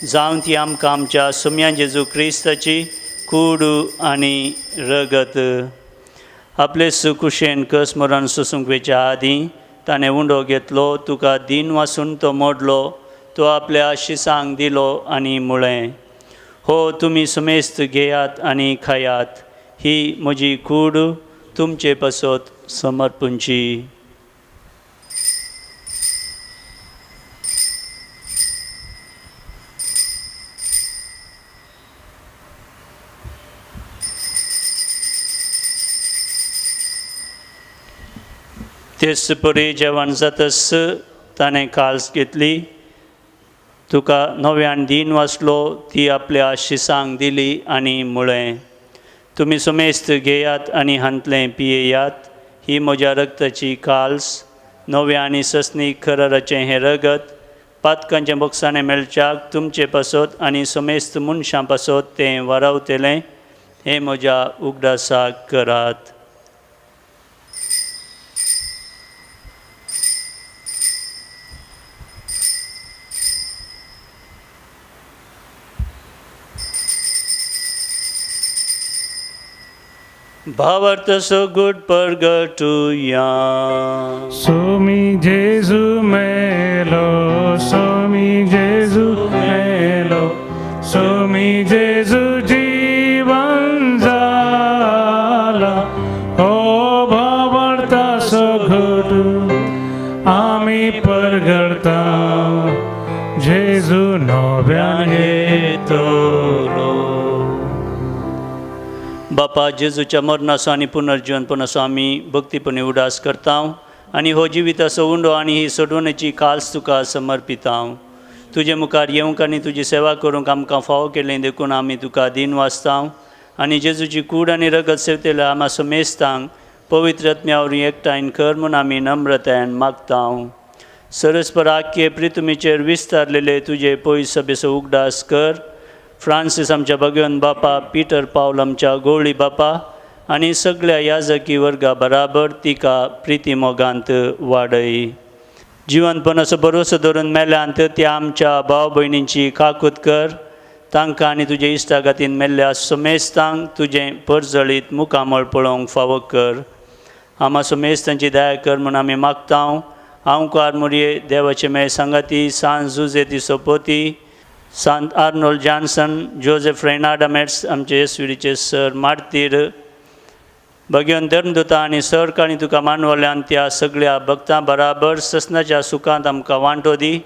जावं ती आमकां आमच्या सुम्या जेजू क्रिस्ताची कूड आनी रगत. आपले सुकुशेन कस मरण सोसूंक वेच्या आदीं ताणें उंडो घेतलो, तुका दिन वासून तो मोडलो, तो आपल्या शिसांक दिलो आनी म्हळें, हो तुमी सुमेस्त घेयात आनी खायात, ही म्हजी कूड तुमचे पासत समर्पूंची. तेच परी जेवण जातस ताणें काल्स घेतली, तुका नव्यान दिन वाचलो, ती आपल्या शिसांक दिली आनी म्हळें, तुमी सुमेस्त घेयात आनी हांतलें पियेयात, ही म्हज्या रगताची काल्स, नव्या आनी सस्नीक खरराचें हें रगत, पातकांच्या बोक्साणें मेळच्याक तुमचे पासत आनी सुमेस्त मनशां पासत तें वारावतलें, हें म्हज्या उगडासाक करात. भावार्थ सो गुड परगटुया. सोमी जेजू मेलो, सोमी जेजू मेलो, सोमी जेजू जीवन जाला. हो भावार्था सगळं आम्ही परगडता, जेजू नव्यान येतलो. बापा जेजूच्या मरणाचो आनी पुनर्जीवनपणाचो आमी भक्तीपणे उडास करता आनी हो जिविताचो उंडो आनी ही सोडवणेची काल्स तुका समर्पिता. तुजे मुखार येवंक आनी तुजी सेवा करूंक आमकां फावो केलें देखून आमी तुका दिन वाचता आनी जेजूची कूड आनी रगत सेवतेल्या आमाचो मेस्तांक पवित्र आत्म्यावरी एकठांय कर म्हूण आमी नम्रतायेन मागता. सरस्पराख्ये प्रितुमेचेर विस्तारलेले तुजे पयस सभेचो उगडास कर. फ्रांसीस आमच्या भगवन बापा, पीटर पावल आमच्या गवळी बापा आनी सगळ्या याजकी वर्गा बराबर तिका प्रिती मोगांत वाडय. जिवनपणाचो भरोसो धरून मेल्यांत त्या आमच्या भाव भयणींची काकूत कर. तांकां आनी तुजे इश्टागातीन मेल्ल्या सुमेस्तांक तुजें परजळीत मुखामळ पळोवंक फावो कर. आमा सुमेस्तांची दया कर म्हूण आमी मागता. हांव कार मुरये देवाचे मेळ सांगाती, सांत जुजे ती सोपोती, सांत आर्नोल्ड जॉन्सन, जोसेफ रेनार्ड आमेट्स, आमचे येसुडीचे सर मार्तीर, भगवन धर्मदूता आनी सरकाणी तुका मानवल्यान त्या सगळ्या भक्तां बराबर ससनाच्या सुखांत आमकां वांटो दी.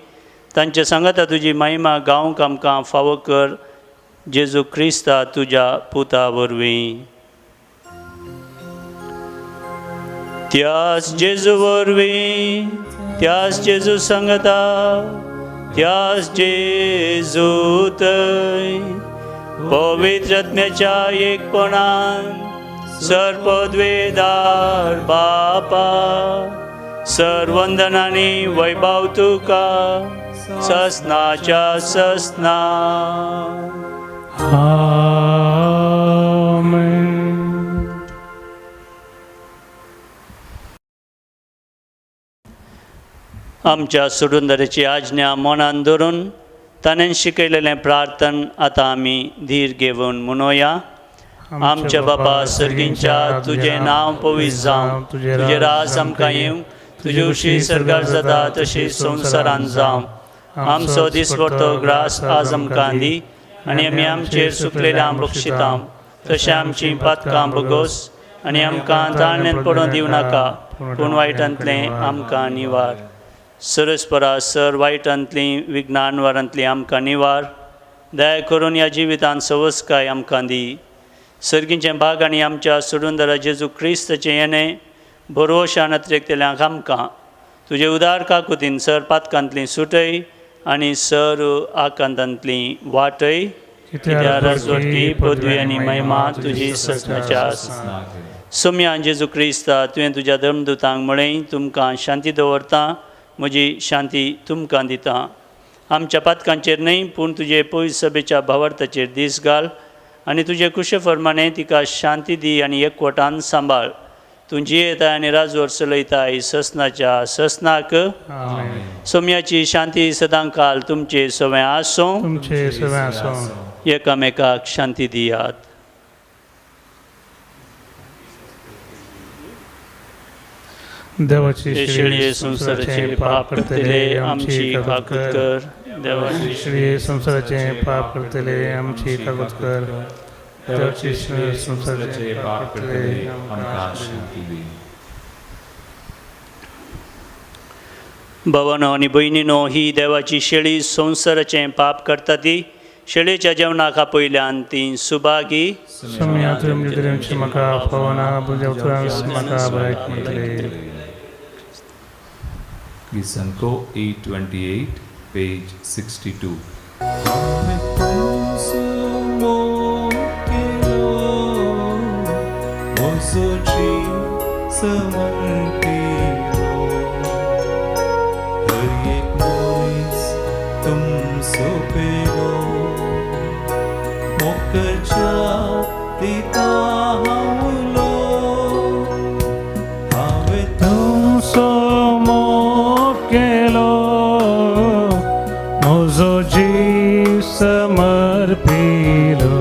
तांचे सांगाता तुजी महिमा गावंक आमकां फावो कर. जेजू क्रिस्ता तुज्या पुता वरवीं. त्याच जेजू वरवीं, त्याच जेजू सांगता, त्याच जेजू थंय पवित्र आत्म्याच्या एकपणान सर्पद्वेदार बापा, सर्वंदन आनी वैभव तुका ससनाच्या ससना. आमेन. आमच्या सुरुंदरेची आज्ञा मनान धरून ताणें शिकयलेलें प्रार्थन आतां आमी धीर घेवन म्हणोया. आमच्या बापा सर्गींच्या तुजें नांव पवित्र जावं, तुजें राज आमकां येवं, तुजी उशी सर्गार जाता तशी संवसारांत जावं. आमचो दिसवडतो ग्रास आज आमकां दी आनी आमी आमचेर चुकलेल्यांक बक्षिता तशें आमचीं पातकां भोगोस आनी आमकां ताळण्यांत पडूं दिवं नाका, पूण वायटांतलें आमकां निवार. सरस्परा सर वायटांतलीं विज्ञानवारांतलीं आमकां निवार. दया करून ह्या जिवितांत सवस्काय आमकां दी. सर्गींचें भाग आनी आमच्या सुरुंदरा जेजू क्रिस्ताचें येणें भरवशान अत्रेकतेल्यांक आमकां तुजे उदार काकुतीन सर पातकांतलीं सुटय आनी सर आकांतांतलीं वाटय. कित्याक राजवटी पदवी आनी महिमा तुजी ससनाच्या आसा. सोम्या जेजू क्रिस्ता तुवें तुज्या धर्मदुतांक म्हळें, तुमकां शांती दवरता, म्हजी शांती तुमकां दिता. आमच्या पातकांचेर न्हय पूण तुजे पयस सभेच्या भावार्थाचेर दीस घाल आनी तुजे कुशे फर्माणे तिका शांती दी आनी एकवटान सांबाळ. तूं जियेता आनी राजवर चलयताय ससनाच्या ससनाक आमेन. सोम्याची शांती सदांकाल तुमचे सवय आसूं. तुमचे सगळे असो. एकामेकाक शांती दियात. देवाची शेळये संसाराचे पाप करतले आमची काकूत कर. देवाची श्री संसाराचे पाप करतले आमची काकूत कर. देवाची श्री संसाराचे पाप करतले आमकां शांती दी. भावांनो आनी भयणीनो, ही देवाची शेळी संसाराचें पाप करता ती. शेळयेच्या जेवणाका पयल्यान ती सुभागी. सम्या तुमचे म्हाका पवना बुजा उतरांस म्हाका बरें म्हणटले. Gisanko 828, page 62. म्हजो जीव समर्पिलो.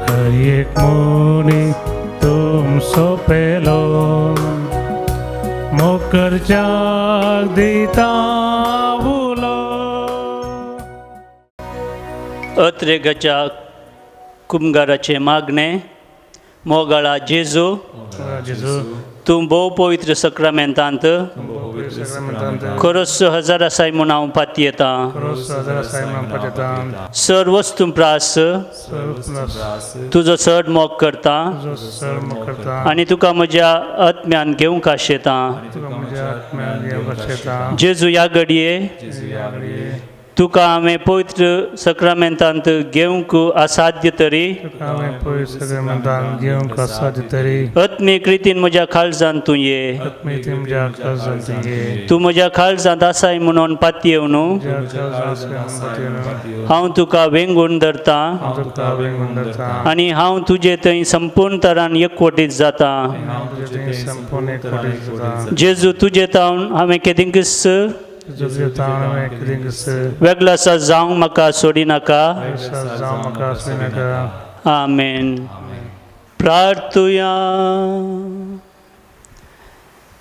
हर एक मनीस तुम सोंपेलो. मोकरच्याक दिता उलो. अत्रेगाच्या कुंभाराचे मागणे. मोगाळा जेजू, जेजू तूं भोव पवित्र सक्रामेंतांत खरोच हजार आसाय म्हूण हांव पाती येता. सर वस्तू प्रास तुजो चड मोग करता आनी तुका म्हज्या आत्म्यान घेवंक आशेता. जेजू ह्या घडये तुका हांवें पवित्र सक्रामेंतांत घेवंक असाध्य तरी आत्मीक रितीन म्हज्या काळजांत तूं ये. तूं म्हज्या काळजांत आसाय म्हणून पातये न्हू. हांव तुका वेंगून धरता आनी हांव तुजे थंय संपूर्ण तरान एकवटीत जाता. जेजू तुजे तावन हांवें केदिंकस वेगळासा जावंक म्हाका सोडी नाका. आमेन. प्रार्थुया.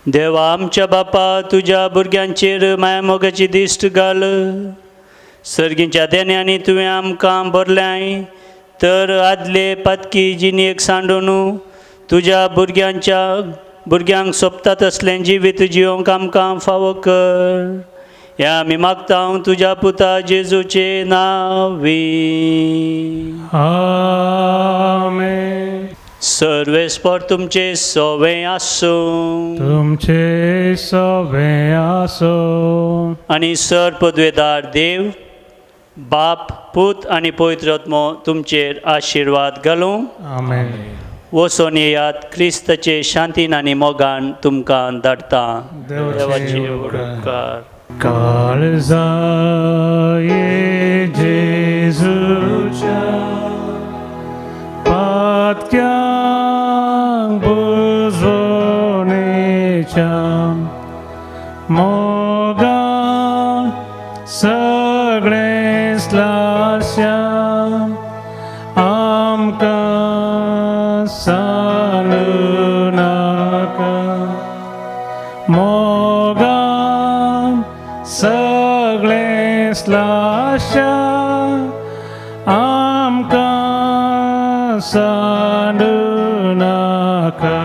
देवा आमच्या बापा, तुज्या भुरग्यांचेर माया मोगाची दिश्ट घाल. सर्गींच्या देण्यांनी तुवें आमकां भरल्याय तर आदले पातकी जिणेक सांडून तुज्या भुरग्यांक सोबतात असलें जिवीत जिवंक आमकां फावो कर. ह्या आमी मागता तुज्या पुता जेजूचे नांवी. आमेन. सर्वेस्पर तुमचे सवे आसूं. तुमचे सवे आसूं. आनी सर पदवेदार देव, बाप, पूत आनी पवित्र आत्मो तुमचेर आशिर्वाद घालूं. आमेन. वचोन येयात. क्रिस्ताचे शांतीन आनी मोगान तुमकां धाडटा. देवाचे उपकार. काळजाये जेजूच्या पातक्यांक बुजवणेच्या मोगान सगळें स्लास्या आमकां सांडू नाका. मोगान सगळें स्लास्या आमकां सांडू नाका.